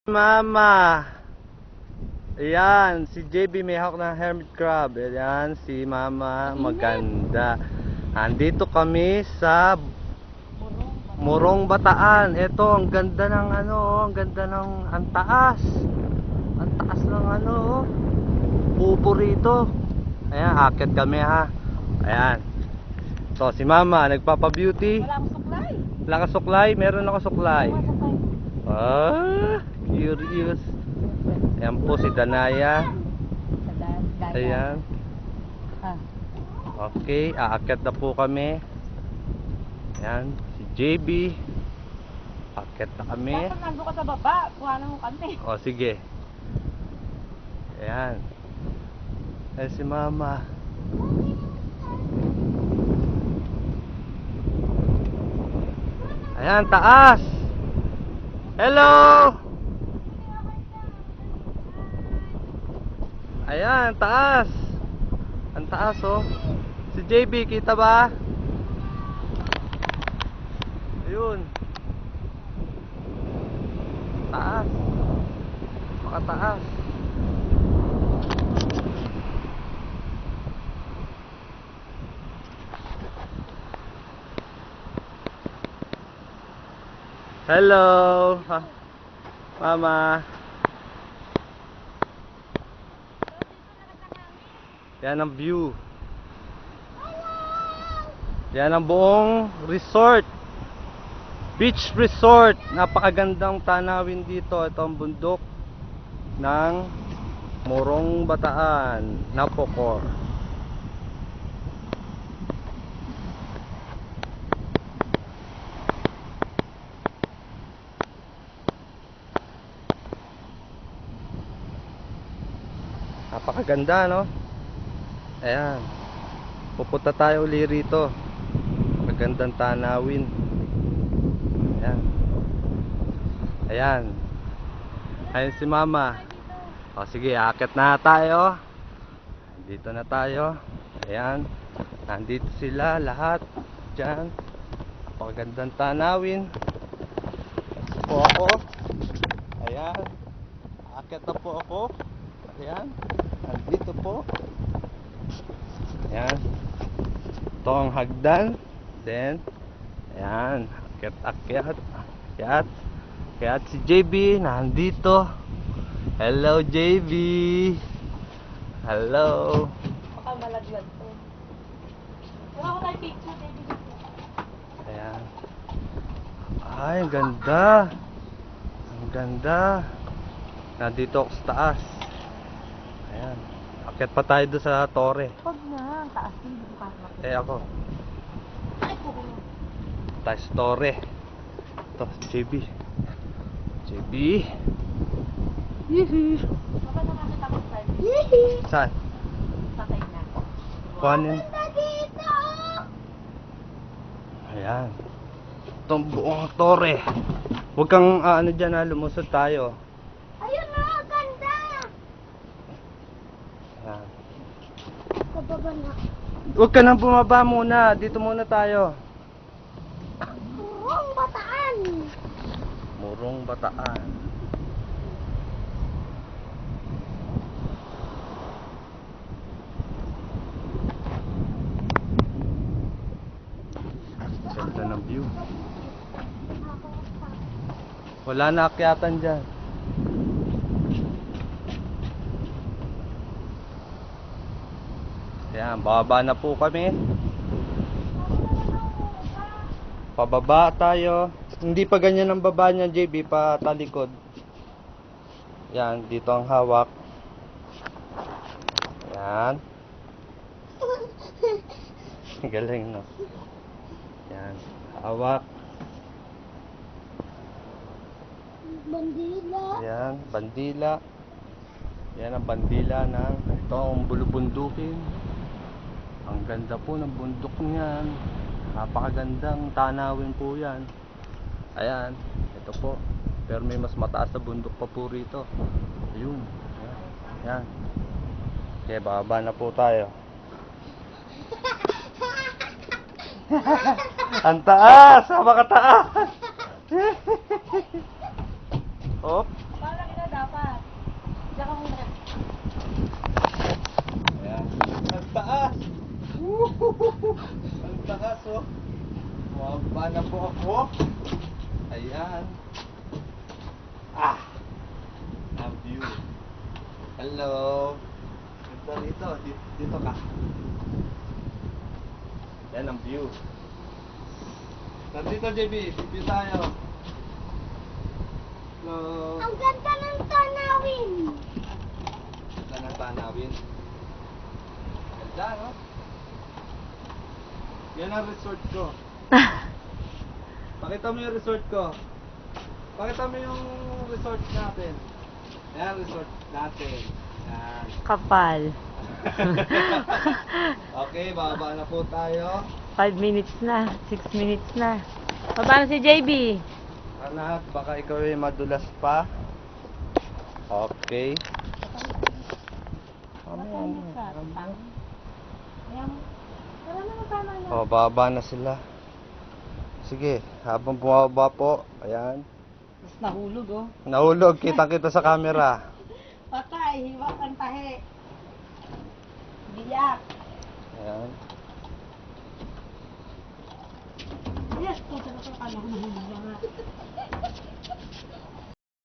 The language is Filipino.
Mama. Ayan, si JB may hawak ng hermit crab. Ayan, si Mama, maganda. Andito kami sa Morong Bataan. Ito, ang ganda ng ang ganda ng ang taas. Ang taas ng pupo rito. Ayan, akit kami ha. Ayan. So, si Mama, nagpapa-beauty. Wala akong suklay. Wala ka suklay? Meron ako suklay. Wala suklay. Curious. Ayan po si Danaya. Ayan. Okay, aakyat na po kami. Ayan, si JB. Aakyat na kami. Dapat nandun ka sa baba. Kuha na mo kami. O, sige. Ayan. Ayan si Mama. Ayan, taas. Hello. Ayan, taas. Ang taas oh. Si JB, kita ba? Ayun. Taas. Makataas. Hello. Mama. Yan ang view. Yan ang buong resort. Beach resort. Napakagandang tanawin dito. Ito ang bundok ng Morong Bataan, Napocor. Napakaganda, no? Ayan. Pupunta tayo uli rito. Magandang tanawin. Ayan. Ayan. Ayan si Mama. O sige, akit na tayo. Dito na tayo. Ayan. Nandito sila lahat. Diyan. Napakagandang tanawin. Ito po ako. Ayan. Akit na po ako. Ayan. Nandito po. Ayan. Ito ang hagdan. Then, ayan. Akyat. Akyat si JB. Nandito. Hello, JB. Hello. Baka malaglag to. Wala ko tayo picture, baby. Ayan. Ay, ang ganda. Ang ganda. Nandito ako sa taas. Ayan. Akyat pa tayo doon sa tore. Huwag na. Taas din. Bukas na. Ako. Ay, pukulo. Tayo sa tore. Ito, JB. JB. Hihi. Baka nakakita ko sa Saan? Patay na. Kuhanin. Ayan. Itong buong tore. Huwag kang dyan lumusod tayo. Ayun na, ganda! Ayan. Kababa na. Huwag ka nang bumaba muna. Dito muna tayo. Morong Bataan! Morong Bataan. Ganda ng view. Wala na akyatan dyan. Ayan, bababa na po kami. Pababa tayo. Hindi pa ganyan ang baba niya, JB, pa talikod. Yan, dito ang hawak. Yan. Galing, no? Yan, hawak. Bandila. Yan, bandila. Yan ang bandila ng ito ang bulubundukin. Ang ganda po ng bundok niyan. Napakagandang tanawin po yan. Ayan, ito po. Pero may mas mataas na bundok pa po rito. Ayun. Yan. Okay, bababa na po tayo. Ang taas! Makataas! Hop. Ang takas oh. Mababa na po ako. Ayan. Ah! Ang view. Hello. Dito. Dito ka. Yan ang view. Nandito JB, view tayo. Hello. Ang ganda ng tanawin. Ganda ng tanawin. Ganda, no? Yan ang resort ko. Pakita mo yung resort ko. Pakita mo yung resort natin. Yan, resort natin. Yan. Kapal. Okay, bababa na po tayo. 5 minutes na. 6 minutes na. Paano si JB? Anak, baka ikaw ay madulas pa. Okay. Oh, baba na sila. Sige, habang bumaba po, ayan. Mas nahulog oh. Nahulog, kita-kita sa camera. Patay, hiwak ang tahe. Biyak. Ayan. Yes, kung sa kapal ka nahulog.